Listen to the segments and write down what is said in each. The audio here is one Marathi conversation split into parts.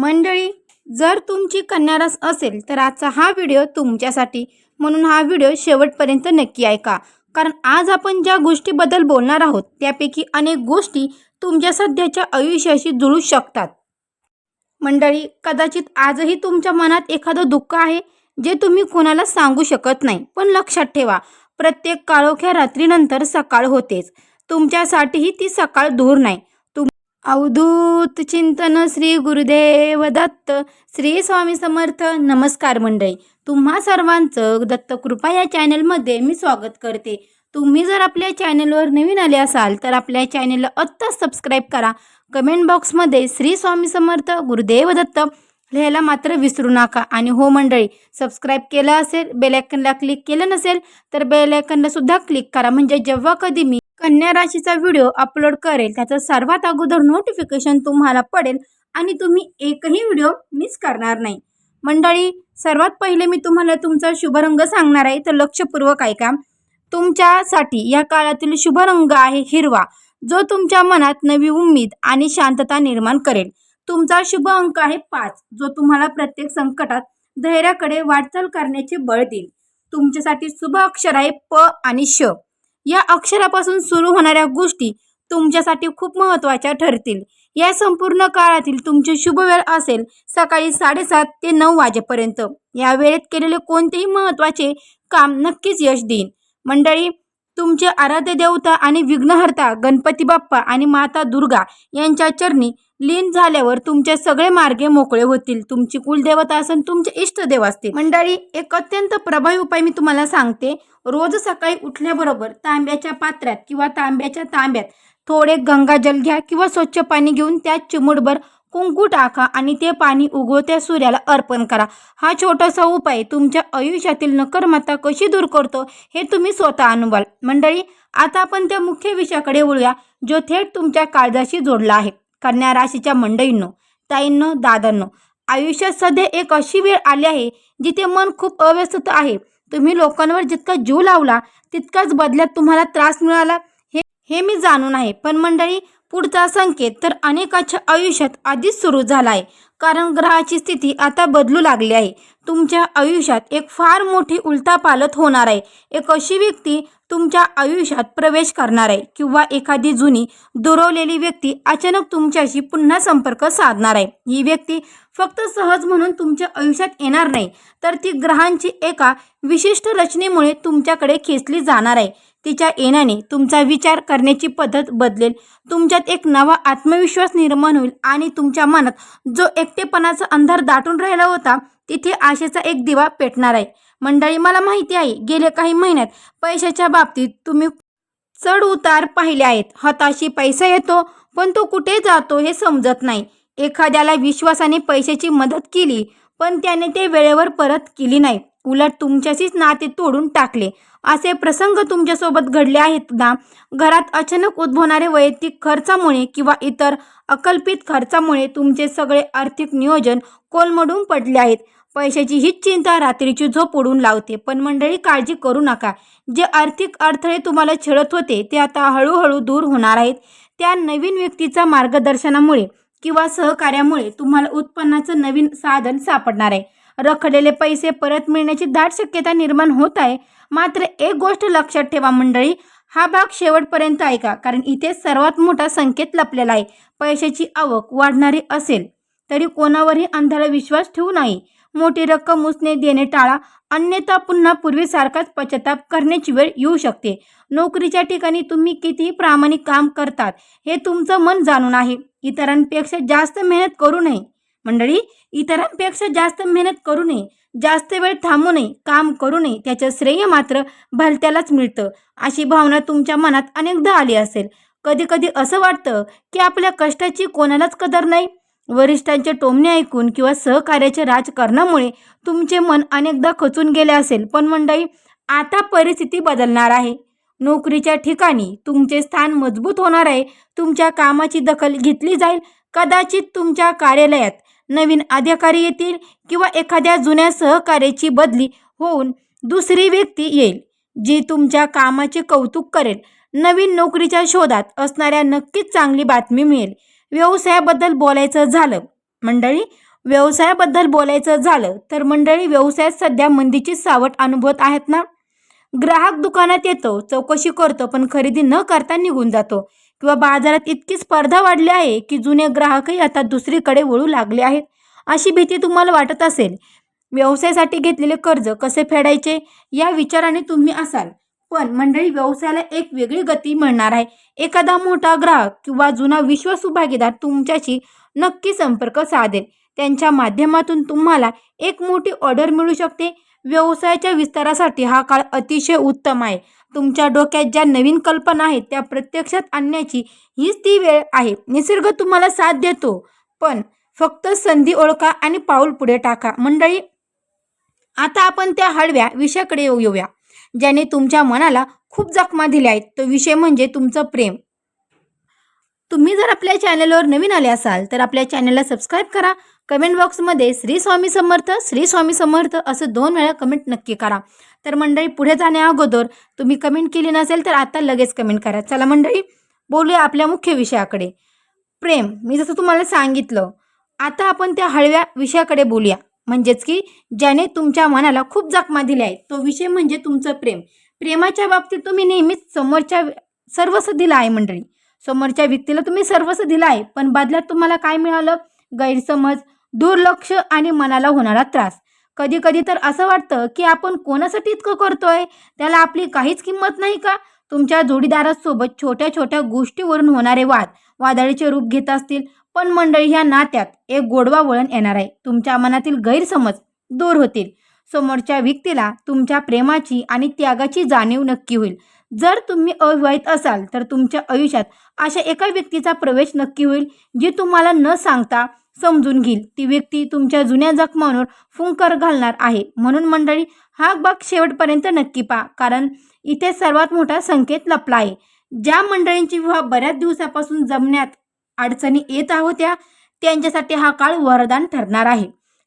मंडळी, जर तुमची कन्या रास असेल तर आजचा हा व्हिडिओ तुमच्यासाठी, म्हणून हा व्हिडिओ शेवटपर्यंत नक्की ऐका. कारण आज आपण ज्या गोष्टीबद्दल बोलणार आहोत त्यापैकी अनेक गोष्टी तुमच्या सध्याच्या आयुष्याशी जुळू शकतात. मंडळी, कदाचित आजही तुमच्या मनात एखादं दुःख आहे जे तुम्ही कोणाला सांगू शकत नाही. पण लक्षात ठेवा, प्रत्येक काळोख्या रात्रीनंतर सकाळ होतेच. तुमच्यासाठीही ती सकाळ दूर नाही. अवधूत चिंतन श्री गुरुदेव दत्त. श्री स्वामी समर्थ. नमस्कार मंडळी, तुम्हा सर्वांचं दत्तकृपा या चॅनलमध्ये मी स्वागत करते. तुम्ही जर आपल्या चॅनलवर नवीन आले असाल तर आपल्या चॅनलला आत्ताच सबस्क्राईब करा. कमेंट बॉक्समध्ये श्री स्वामी समर्थ गुरुदेव दत्त लिहायला मात्र विसरू नका. आणि हो मंडळी, सबस्क्राईब केलं असेल, बेल आयकॉनला क्लिक केलं नसेल तर बेल आयकॉनला सुद्धा क्लिक करा. म्हणजे जेव्हा कधी मी कन्या राशीचा व्हिडिओ अपलोड करेल त्याचं सर्वात अगोदर नोटिफिकेशन तुम्हाला पडेल आणि तुम्ही एकही व्हिडिओ मिस करणार नाही. मंडळी, सर्वात पहिले मी तुम्हाला तुमचा शुभ रंग सांगणार आहे, तर लक्षपूर्वक ऐका. तुमच्यासाठी या काळातील शुभ रंग आहे हिरवा, जो तुमच्या मनात नवी उमेद आणि शांतता निर्माण करेल. तुमचा शुभ अंक आहे 5, जो तुम्हाला प्रत्येक संकटात धैर्याकडे वाटचाल करण्याचे बळ देईल. तुमच्यासाठी शुभ अक्षर आहे प आणि श. या अक्षरापासून सुरू होणाऱ्या गोष्टी तुमच्यासाठी खूप महत्त्वाच्या ठरतील. या संपूर्ण काळातील तुमची शुभ वेळ असेल सकाळी 7:30 ते 9 वाजेपर्यंत. या वेळेत केलेले कोणतेही महत्त्वाचे काम नक्कीच यश देईल. मंडळी, तुमचे आराध्य देवता आणि विघ्नहर्ता गणपती बाप्पा आणि माता दुर्गा यांच्या चरणी लीन झाल्यावर तुमचे सगळे मार्ग मोकळे होतील. तुमची कुलदेवता असेल, तुमचे इष्टदेव असतील. मंडळी, एक अत्यंत प्रभावी उपाय मी तुम्हाला सांगते. रोज सकाळी उठल्याबरोबर तांब्याच्या पात्रात किंवा तांब्याच्या तांब्यात थोडे गंगाजल घ्या किंवा स्वच्छ पाणी घेऊन त्यात चिमूटभर कुंकू टाका आणि ते पाणी उगवत्या सूर्याला अर्पण करा. हा छोटासा उपाय तुमच्या आयुष्यातील नकारात्मकता कशी दूर करतो हे तुम्ही स्वतः अनुभवाल. मंडळी, आता आपण त्या मुख्य विषयाकडे वळूया, जो थेट तुमच्या काळजाशी जोडला आहे. कन्या राशीच्या मंडळींनो, ताईंनो, दादांनो, आयुष्यात सध्या एक अशी वेळ आली आहे जिथे मन खूप अव्यवस्थित आहे. तुम्ही लोकांवर जितका जीव लावला तितकाच बदल्यात तुम्हाला त्रास मिळाला हे मी जाणून आहे. पण मंडळी, पुढचा संकेत तर अनेकाच्या आयुष्यात आधीच सुरू झाला आहे. कारण ग्रहाची स्थिती आता बदलू लागली आहे. तुमच्या आयुष्यात एक फार मोठी उलथापालथ होणार आहे. एक अशी व्यक्ती तुमच्या आयुष्यात प्रवेश करणार आहे किंवा एखादी जुनी दुरावलेली व्यक्ती अचानक तुमच्याशी पुन्हा संपर्क साधणार आहे. ही व्यक्ती फक्त सहज म्हणून तुमच्या आयुष्यात येणार नाही, तर ती ग्रहांची एका विशिष्ट रचनेमुळे तुमच्याकडे खेचली जाणार आहे. तिच्या येण्याने तुमचा विचार करण्याची पद्धत बदलेल. तुमच्यात एक नवा आत्मविश्वास निर्माण होईल आणि तुमच्या मनात जो एकटेपणाचा अंधार दाटून राहिला होता तिथे आशेचा एक दिवा पेटणार आहे. मंडळी, मला माहिती आहे गेल्या काही महिन्यात पैशाच्या बाबतीत तुम्ही चढ उतार पाहिले आहेत. हाताशी पैसा येतो पण तो कुठे जातो हे समजत नाही. एखाद्याला विश्वासाने पैशाची मदत केली पण त्याने ते वेळेवर परत केली नाही, उलट तुमच्याशीच नाते तोडून टाकले. असे प्रसंग तुमच्यासोबत घडले आहेत ना? घरात अचानक उद्भवणारे वैयक्तिक खर्चामुळे किंवा इतर अकल्पित खर्चामुळे तुमचे सगळे आर्थिक नियोजन कोलमडून पडले आहेत. पैशाची हीच चिंता रात्रीची झोप उडवून लावते. पण मंडळी, काळजी करू नका. जे आर्थिक अडथळे तुम्हाला छळत होते ते आता हळूहळू दूर होणार आहेत. त्या नवीन व्यक्तीच्या मार्गदर्शनामुळे किंवा सहकार्यामुळे तुम्हाला उत्पन्नाचं नवीन साधन सापडणार आहे. रखडलेले पैसे परत मिळण्याची दाट शक्यता निर्माण होत आहे. मात्र एक गोष्ट लक्षात ठेवा मंडळी, हा भाग शेवटपर्यंत ऐका, कारण इथे सर्वात मोठा संकेत लपलेला आहे. पैशाची आवक वाढणारी असेल तरी कोणावरही अंधारा विश्वास ठेवू नये. मोठी रक्कम उसने देणे टाळा, अन्यथा पुन्हा पूर्वीसारखाच पश्चाताप करण्याची वेळ येऊ शकते. नोकरीच्या ठिकाणी तुम्ही कितीही प्रामाणिक काम करतात हे तुमचं मन जाणून आहे. इतरांपेक्षा जास्त मेहनत करू नये. मंडळी, इतरांपेक्षा जास्त मेहनत करू नये, जास्त वेळ थांबू नये, काम करू नये. त्याचं श्रेय मात्र भलत्यालाच मिळतं. अशी भावना तुमच्या मनात अनेकदा आली असेल. कधी कधी असं वाटतं की आपल्या कष्टाची कोणालाच कदर नाही. वरिष्ठांचे टोमणे ऐकून किंवा सहकार्याच्या राजकारणामुळे तुमचे मन अनेकदा खचून गेले असेल. पण मंडळी, आता परिस्थिती बदलणार आहे. नोकरीच्या ठिकाणी तुमचे स्थान मजबूत होणार आहे. तुमच्या कामाची दखल घेतली जाईल. कदाचित तुमच्या कार्यालयात नवीन अधिकारी येतील किंवा एखाद्या जुन्या सहकार्याची बदली होऊन दुसरी व्यक्ती येईल जी तुमच्या कामाचे कौतुक करेल. नवीन नोकरीच्या शोधात असणाऱ्या नक्कीच चांगली बातमी मिळेल. व्यवसायाबद्दल बोलायचं झालं मंडळी, व्यवसायाबद्दल बोलायचं झालं तर मंडळी, व्यवसायात सध्या मंदीची सावट अनुभवत आहेत ना. ग्राहक दुकानात येतो, चौकशी करतो, पण खरेदी न करता निघून जातो. किंवा बाजारात इतकी स्पर्धा वाढली आहे की जुने ग्राहकही आता दुसरीकडे वळू लागले आहेत. अशी भीती तुम्हाला वाटत असेल. व्यवसायासाठी घेतलेले कर्ज कसे फेडायचे या विचाराने तुम्ही असाल. पण मंडळी, व्यवसायाला एक वेगळी गती मिळणार आहे. एखादा मोठा ग्राहक किंवा जुना विश्वासू भागीदार तुमच्याशी नक्की संपर्क साधेल. त्यांच्या माध्यमातून तुम्हाला एक मोठी ऑर्डर मिळू शकते. व्यवसायाच्या विस्तारासाठी हा काळ अतिशय उत्तम आहे. तुमच्या डोक्यात ज्या नवीन कल्पना आहेत त्या प्रत्यक्षात आणण्याची हीच ती वेळ आहे. निसर्ग तुम्हाला साथ देतो, पण फक्त संधी ओळखा आणि पाऊल पुढे टाका. मंडळी, आता आपण त्या हळव्या विषयाकडे येऊया ज्याने तुमच्या मनाला खूप जखमा दिल्या आहेत. तो विषय म्हणजे तुमचं प्रेम. तुम्ही जर आपल्या चॅनलवर नवीन आले असाल तर आपल्या चॅनलला सबस्क्राईब करा. कमेंट बॉक्समध्ये श्री स्वामी समर्थ, श्री स्वामी समर्थ असं 2 वेळा कमेंट नक्की करा. तर मंडळी, पुढे जाण्या अगोदर तुम्ही कमेंट केली नसेल तर आता लगेच कमेंट करा. चला मंडळी, बोलूया आपल्या मुख्य विषयाकडे. प्रेम. मी जसं तुम्हाला सांगितलं, आता आपण त्या हळव्या विषयाकडे बोलूया, म्हणजेच की ज्याने तुमच्या मनाला खूप जखमा दिल्या आहेत. तो विषय म्हणजे तुमचं प्रेम. प्रेमाच्या बाबतीत तुम्ही नेहमीच सर्वस्व दिलं आहे मंडळी. समोरच्या व्यक्तीला तुम्ही सर्वस्व दिलं आहे, पण बदल्यात तुम्हाला काय मिळालं? गैरसमज, दुर्लक्ष आणि मनाला होणारा त्रास. कधी कधी तर असं वाटतं की आपण कोणासाठी इतकं करतोय, त्याला आपली काहीच किंमत नाही का? तुमच्या जोडीदारासोबत छोट्या छोट्या गोष्टीवरून होणारे वाद वादळीचे रूप घेत असतील, पण मंडळी, ह्या नात्यात एक गोडवा वळण येणार आहे. तुमच्या मनातील गैरसमज दूर होतील. समोरच्या व्यक्तीला तुमच्या प्रेमाची आणि त्यागाची जाणीव नक्की होईल. जर तुम्ही अविवाहित असाल तर तुमच्या आयुष्यात अशा एका व्यक्तीचा प्रवेश नक्की होईल जी तुम्हाला न सांगता समजून घेईल. ती व्यक्ती तुमच्या जुन्या जखमांवर फुंकर घालणार आहे. म्हणून मंडळी, हा भाग शेवटपर्यंत नक्की पहा, कारण इथे सर्वात मोठा संकेत लपला आहे. ज्या मंडळींची विवाह बऱ्याच दिवसापासून जमण्यात अडचणी येत होत्या, त्यांच्यासाठी हा काळ वरदान ठरणार आहे.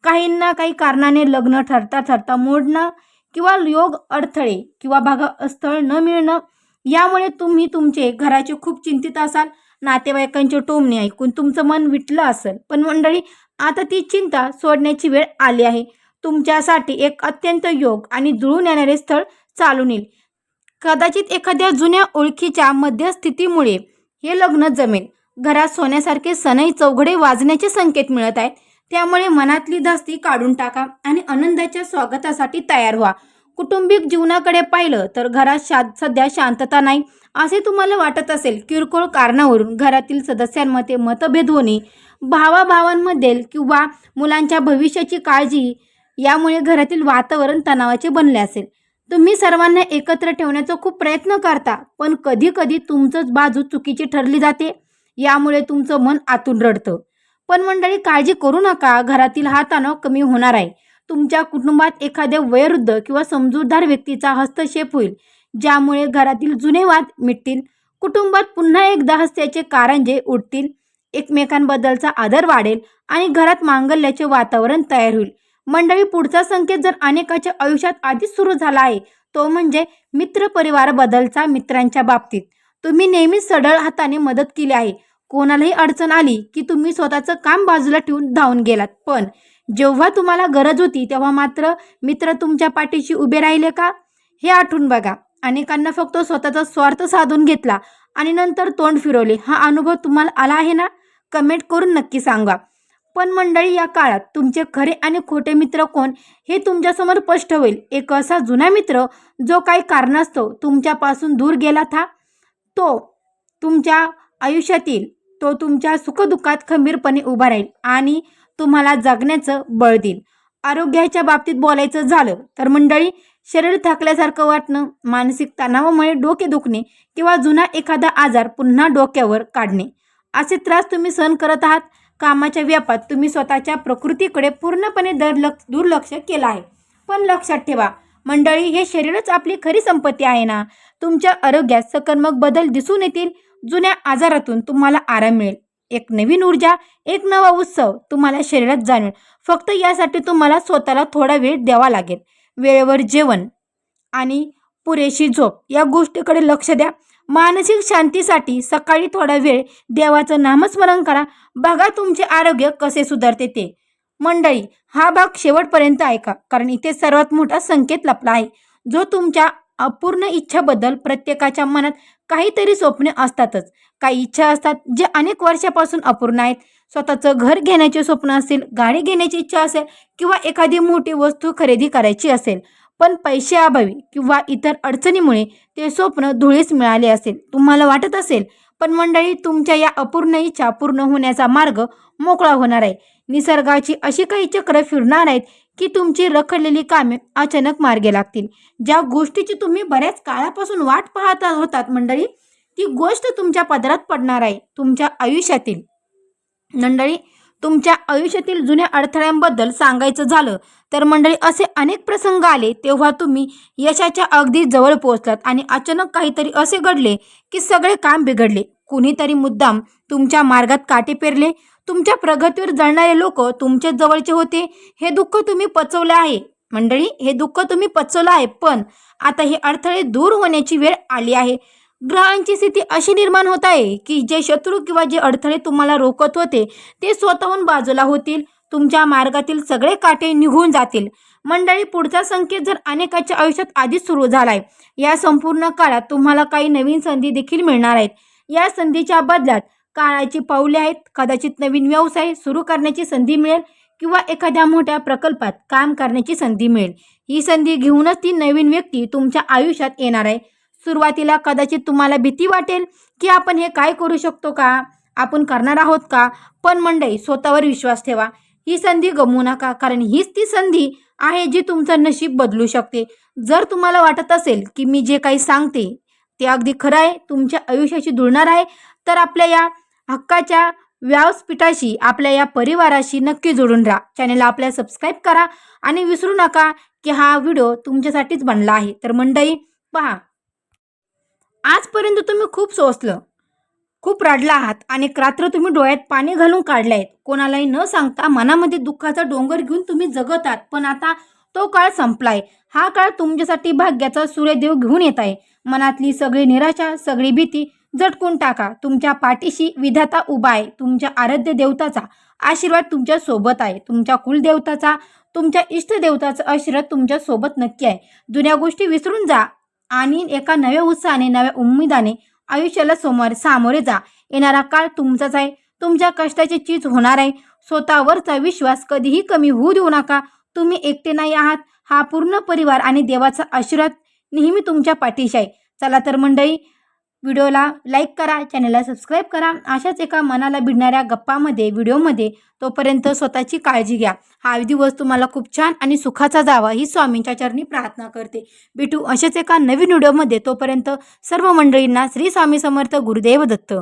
काहींना काही कारणाने लग्न ठरता ठरता मोडणं किंवा योग अडथळे किंवा स्थळ न मिळणं, यामुळे तुम्ही तुमचे घराचे खूप चिंतित असाल. नातेवाईकांचे टोमणे ऐकून तुमचं मन विटलं असेल. पण मंडळी, आता ती चिंता सोडण्याची वेळ आली आहे. तुमच्यासाठी एक अत्यंत योग आणि जुळून येणारे स्थळ चालून येईल. कदाचित एखाद्या जुन्या ओळखीच्या मध्यस्थितीमुळे हे लग्न जमेल. घरात सोन्यासारखे सनई चौघडे वाजण्याचे संकेत मिळत आहेत. त्यामुळे मनातली धास्ती काढून टाका आणि आनंदाच्या स्वागतासाठी तयार व्हा. कौटुंबिक जीवनाकडे पाहिलं तर घरात सध्या शांतता नाही असे तुम्हाला वाटत असेल. किरकोळ कारणावरून घरातील सदस्यांमध्ये मतभेद होणे, भावाभावांमध्ये किंवा मुलांच्या भविष्याची काळजी, यामुळे घरातील वातावरण तणावाचे बनले असेल. तुम्ही सर्वांना एकत्र ठेवण्याचा खूप प्रयत्न करता, पण कधी कधी तुमचंच बाजू चुकीची ठरली जाते. यामुळे तुमचं मन आतून रडतं. पण मंडळी, काळजी करू नका, घरातील हा तणाव कमी होणार आहे. तुमच्या कुटुंबात एखाद्या वयोवृद्ध किंवा समजूतदार व्यक्तीचा हस्तक्षेप होईल, ज्यामुळे घरातील जुने वाद मिटतील. कुटुंबात पुन्हा एकदा हास्याचे कारंजे उडतील. एकमेकांबद्दलचा आदर वाढेल आणि घरात मांगल्याचे वातावरण तयार होईल. मंडळी, पुढचा संकेत जर अनेकाच्या आयुष्यात आधीच सुरू झाला आहे, तो म्हणजे मित्रपरिवाराबद्दलचा. मित्रांच्या बाबतीत तुम्ही नेहमीच सढळ हाताने मदत केली आहे. कोणालाही अडचण आली की तुम्ही स्वतःचं काम बाजूला ठेवून धावून गेलात, पण जेव्हा तुम्हाला गरज होती तेव्हा मात्र मित्र तुमच्या पाठीशी उभे राहिले का? हे आठवून बघा. अनेकांना फक्त स्वतःचा स्वार्थ साधून घेतला आणि नंतर तोंड फिरवले. हा अनुभव तुम्हाला आला आहे ना? कमेंट करून नक्की सांगा. पण मंडळी, या काळात तुमचे खरे आणि खोटे मित्र कोण हे तुमच्यासमोर स्पष्ट होईल. एक असा जुना मित्र जो काही कारणास्तव तुमच्यापासून दूर गेला था, तो तुमच्या आयुष्यातील तो तुमच्या सुखदुःखात खंबीरपणे उभा राहील आणि तुम्हाला जगण्याचं बळ देईल. आरोग्याच्या बाबतीत बोलायचं झालं तर मंडळी, शरीर थकल्यासारखं वाटणं, मानसिक तणावामुळे डोके दुखणे किंवा जुना एखादा आजार पुन्हा डोक्यावर काढणे, असे त्रास तुम्ही सहन करत आहात. कामाच्या व्यापात तुम्ही स्वतःच्या प्रकृतीकडे पूर्णपणे दुर्लक्ष केलं आहे. पण लक्षात ठेवा मंडळी, हे शरीरच आपली खरी संपत्ती आहे ना. तुमच्या आरोग्यात सकारात्मक बदल दिसून येतील. जुन्या आजारातून तुम्हाला आराम मिळेल. एक नवीन ऊर्जा, एक नवा उत्सव तुम्हाला शरीरात जाणवेल. फक्त यासाठी तुम्हाला स्वतःला थोडा वेळ द्यावा लागेल. वेळेवर जेवण आणि पुरेशी झोप या गोष्टीकडे लक्ष द्या. मानसिक शांतीसाठी सकाळी थोडा वेळ देवाचं नामस्मरण करा. बघा तुमचे आरोग्य कसे सुधारते ते. मंडळी, हा भाग शेवटपर्यंत ऐका, कारण इथे सर्वात मोठा संकेत लपला आहे. जो तुमच्या अपूर्ण इच्छाबद्दल प्रत्येकाच्या मनात काहीतरी स्वप्ने असतातच. काही इच्छा असतात जे अनेक वर्षापासून अपूर्ण आहेत. स्वतःचं घर घेण्याचे स्वप्न असेल, गाडी घेण्याची इच्छा असेल किंवा एखादी मोठी वस्तू खरेदी करायची असेल, पण पैशाअभावी किंवा इतर अडचणीमुळे ते स्वप्न धुळीस मिळाले असेल. तुम्हाला वाटत असेल, पण मंडळी, तुमच्या या अपूर्ण इच्छा पूर्ण होण्याचा मार्ग मोकळा होणार आहे. निसर्गाची अशी काही चक्र फिरणार आहेत की तुमची रखडलेली कामे अचानक मार्गी लागतील. ज्या गोष्टीची तुम्ही बऱ्याच काळापासून वाट पाहत होतात मंडळी, ती गोष्ट तुमच्या पदरात पडणार आहे. तुमच्या आयुष्यातील जुन्या अडथळ्यांबद्दल सांगायचं झालं तर मंडळी, असे अनेक प्रसंग आले तेव्हा तुम्ही यशाच्या अगदी जवळ पोहोचलात आणि अचानक काहीतरी असे घडले की सगळे काम बिघडले. कुणीतरी मुद्दाम तुमच्या मार्गात काटे पेरले. तुमच्या प्रगतीवर जळणारे लोक तुमच्या जवळचे होते. हे दुःख तुम्ही पचवलं आहे मंडळी, हे दुःख तुम्ही पचवलं आहे. पण आता हे अडथळे दूर होण्याची वेळ आली आहे. ग्रहांची स्थिती अशी निर्माण होत आहे की जे शत्रू किंवा जे अडथळे तुम्हाला रोखत होते ते स्वतःहून बाजूला होतील. तुमच्या मार्गातील सगळे काटे निघून जातील. मंडळी, पुढचा संकेत जर अनेकाच्या आयुष्यात आधीच सुरू झालाय. या संपूर्ण काळात तुम्हाला काही नवीन संधी देखील मिळणार आहेत. या संधीच्या बदल्यात काळाची पाऊले आहेत. कदाचित नवीन व्यवसाय सुरू करण्याची संधी मिळेल किंवा एखाद्या मोठ्या प्रकल्पात काम करण्याची संधी मिळेल. ही संधी घेऊनच ती नवीन व्यक्ती तुमच्या आयुष्यात येणार आहे. सुरुवातीला कदाचित तुम्हाला भीती वाटेल की आपण हे काय करू शकतो का, आपण करणार आहोत का. पण मंडळी, स्वतःवर विश्वास ठेवा. ही संधी गमवू नका, कारण हीच ती संधी आहे जी तुमचं नशीब बदलू शकते. जर तुम्हाला वाटत असेल की मी जे काही सांगते ते अगदी खरं आहे, तुमच्या आयुष्याशी जुळणार आहे, तर आपल्या या हक्काच्या व्यासपीठाशी, आपल्या या परिवाराशी नक्की जोडून राहा. चॅनलला आपल्या सबस्क्राईब करा आणि विसरू नका की हा व्हिडिओ तुमच्यासाठीच बनला आहे. तर मंडळी, पहा, आजपर्यंत तुम्ही खूप सोसलं, खूप रडला आहात. अनेक रात्र तुम्ही डोळ्यात पाणी घालून काढले आहेत. कोणालाही न सांगता मनामध्ये दुःखाचा डोंगर घेऊन तुम्ही जगत आहात. पण आता तो काळ संपलाय. हा काळ तुमच्यासाठी भाग्याचा सूर्यदेव घेऊन येत आहे. मनातली सगळी निराशा, सगळी भीती झटकून टाका. तुमच्या पाठीशी विधाता उभा आहे. तुमच्या आराध्य देवताचा आशीर्वाद तुमच्या सोबत आहे. तुमच्या कुलदेवताचा, तुमच्या इष्टदेवताचा आशीर्वाद तुमच्या सोबत नक्की आहे. जुन्या गोष्टी विसरून जा आणि एका नव्या उत्साहाने, नव्या उमेदाने आयुष्याला सामोरे जा. येणारा काळ तुमचाच आहे. तुमच्या कष्टाची चीज होणार आहे. स्वतःवरचा विश्वास कधीही कमी होऊ देऊ नका. तुम्ही एकटे नाही आहात. हा पूर्ण परिवार आणि देवाचा आशीर्वाद नेहमी तुमच्या पाठीशी आहे. चला तर मंडळी, व्हिडिओला लाईक करा, चॅनलला सबस्क्राईब करा. अशाच एका मनाला भिडणाऱ्या व्हिडिओमध्ये तोपर्यंत स्वतःची काळजी घ्या. हा दिवस तुम्हाला खूप छान आणि सुखाचा जावा ही स्वामींच्या चरणी प्रार्थना करते. भेटू अशाच एका नवीन व्हिडिओमध्ये. तोपर्यंत सर्व मंडळींना श्री स्वामी समर्थ, गुरुदेव दत्त.